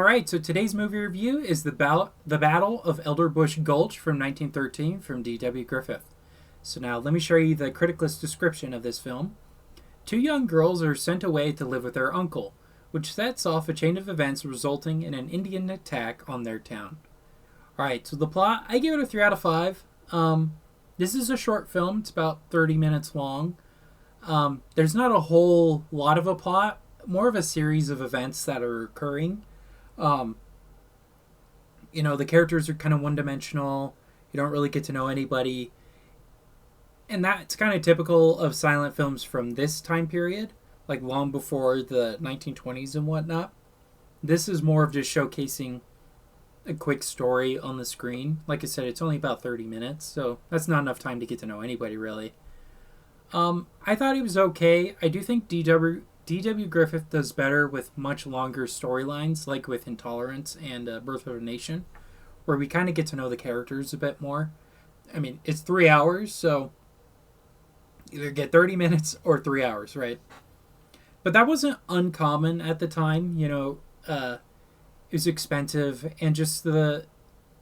Alright, so today's movie review is the Battle of Elderbush Gulch from 1913 from D.W. Griffith. So now let me show you the critic-list description of this film. Two young girls are sent away to live with their uncle, which sets off a chain of events resulting in an Indian attack on their town. Alright, so the plot, I give it a 3 out of 5. This is a short film, it's about 30 minutes long. There's not a whole lot of a plot, more of a series of events that are occurring. The characters are kind of one-dimensional. You don't really get to know anybody. And that's kind of typical of silent films from this time period, like long before the 1920s and whatnot. This is more of just showcasing a quick story on the screen. Like I said, it's only about 30 minutes, so that's not enough time to get to know anybody, really. I thought it was okay. I do think D.W. Griffith does better with much longer storylines, like with Intolerance and Birth of a Nation, where we kind of get to know the characters a bit more. I mean, it's 3 hours, so either get 30 minutes or 3 hours, right? But that wasn't uncommon at the time. It was expensive, and just the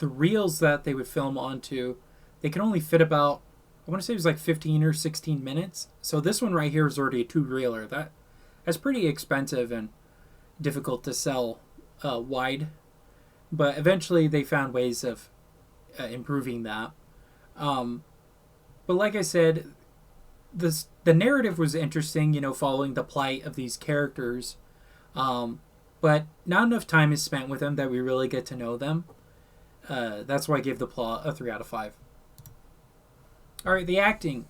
reels that they would film onto, they can only fit about, I want to say it was like 15 or 16 minutes. So this one right here is already a 2-reeler. That's pretty expensive and difficult to sell wide. But eventually they found ways of improving that. But like I said, the narrative was interesting, following the plight of these characters. But not enough time is spent with them that we really get to know them. That's why I gave the plot a 3 out of 5. Alright, the acting.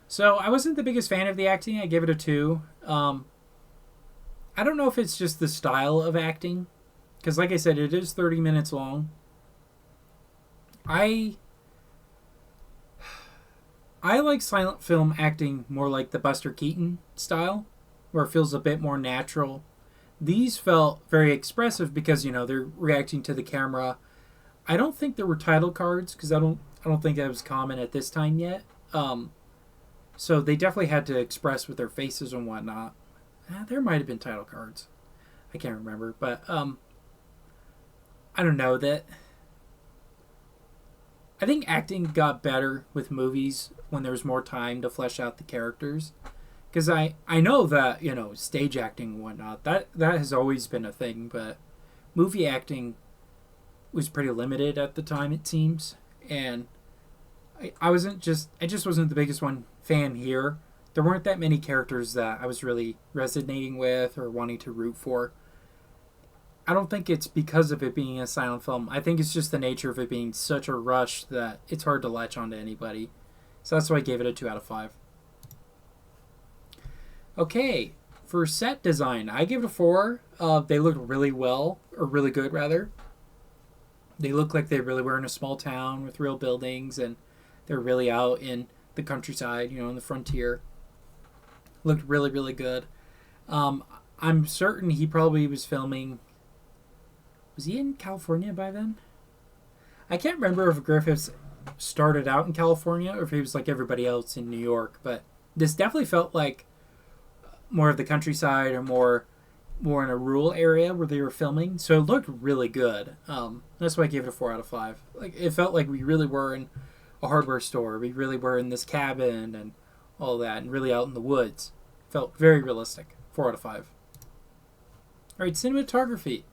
So I wasn't the biggest fan of the acting. I gave it a 2. I don't know if it's just the style of acting, because like I said, it is 30 minutes long. I like silent film acting more like the Buster Keaton style, where it feels a bit more natural. These felt very expressive because, they're reacting to the camera. I don't think there were title cards, because I don't think that was common at this time yet. So they definitely had to express with their faces and whatnot. There might have been title cards. I can't remember. But I don't know. I think acting got better with movies when there was more time to flesh out the characters. Because I know that, stage acting and whatnot, that has always been a thing. But movie acting was pretty limited at the time, it seems. And I just wasn't the biggest fan here. There weren't that many characters that I was really resonating with or wanting to root for. I don't think it's because of it being a silent film. I think it's just the nature of it being such a rush that it's hard to latch onto anybody. So that's why I gave it a 2 out of 5. Okay, for set design, I give it a 4. They looked really well, or really good rather. They look like they really were in a small town with real buildings, and they're really out in the countryside, in the frontier. Looked really, really good. I'm certain he probably was filming... Was he in California by then? I can't remember if Griffiths started out in California or if he was like everybody else in New York, but this definitely felt like more of the countryside or more in a rural area where they were filming. So it looked really good. That's why I gave it a 4 out of 5. Like, it felt like we really were in a hardware store. We really were in this cabin and all that, and really out in the woods. Felt very realistic. 4 out of 5. Alright, cinematography.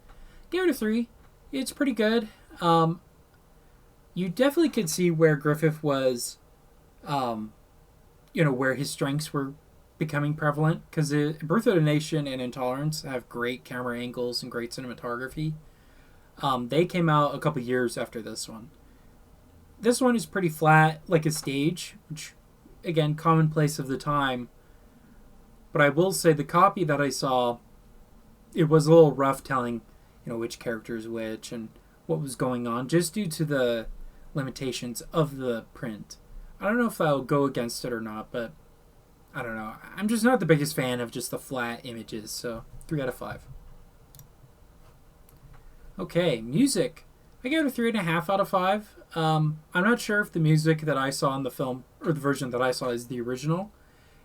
Give it a 3. It's pretty good. You definitely could see where Griffith was, where his strengths were becoming prevalent. Because Birth of a Nation and Intolerance have great camera angles and great cinematography. They came out a couple years after this one. This one is pretty flat, like a stage, which, again, commonplace of the time. But I will say the copy that I saw, it was a little rough telling, which character is which and what was going on, just due to the limitations of the print. I don't know if I'll go against it or not, but I don't know. I'm just not the biggest fan of just the flat images, so 3 out of 5. Okay, music. I gave it a 3.5 out of 5. I'm not sure if the music that I saw in the film, or the version that I saw, is the original.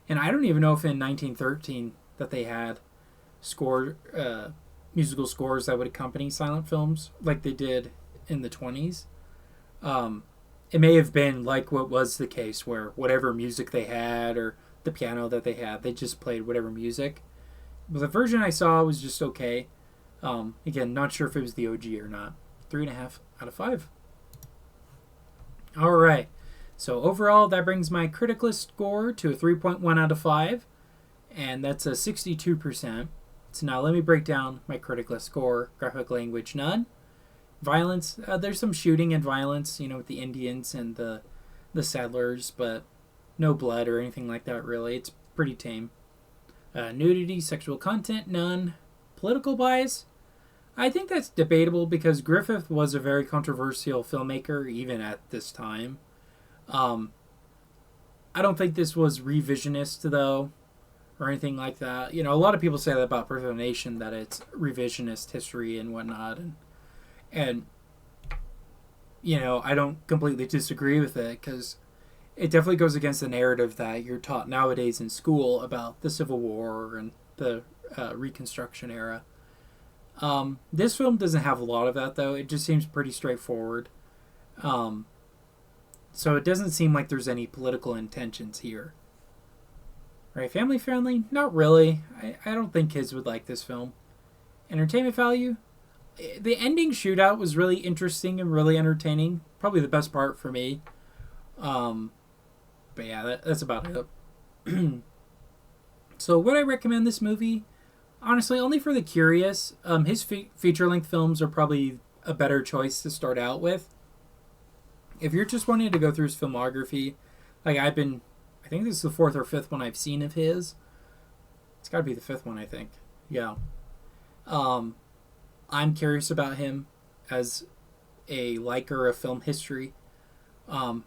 And I don't even know if in 1913 that they had scored musical scores that would accompany silent films like they did in the 20s. It may have been like what was the case where whatever music they had or the piano that they had, they just played whatever music. But the version I saw was just okay. Again, not sure if it was the OG or not. 3.5 out of 5. All right. So overall, that brings my Criticalist score to a 3.1 out of 5. And that's a 62%. So now let me break down my Criticalist score. Graphic language, none. Violence, there's some shooting and violence, with the Indians and the settlers, but no blood or anything like that, really. It's pretty tame. Nudity, sexual content, none. Political bias, I think that's debatable because Griffith was a very controversial filmmaker even at this time. I don't think this was revisionist, though, or anything like that. A lot of people say that about Birth of a Nation, that it's revisionist history and whatnot, and I don't completely disagree with it because it definitely goes against the narrative that you're taught nowadays in school about the Civil War and the Reconstruction era. This film doesn't have a lot of that, though. It just seems pretty straightforward. So it doesn't seem like there's any political intentions here. Right, family friendly? Not really. I don't think kids would like this film. Entertainment value? The ending shootout was really interesting and really entertaining. Probably the best part for me. But yeah, that's about it. So would I recommend this movie? Honestly, only for the curious. His feature-length films are probably a better choice to start out with. If you're just wanting to go through his filmography, like I think this is the 4th or 5th one I've seen of his. It's got to be the 5th one, I think. Yeah. I'm curious about him as a liker of film history. But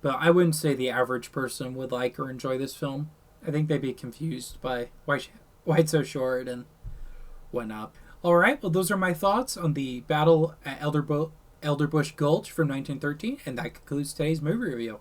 I wouldn't say the average person would like or enjoy this film. I think they'd be confused by why it's so short and whatnot. All right, well, those are my thoughts on the Battle at Elderbush Gulch from 1913, and that concludes today's movie review.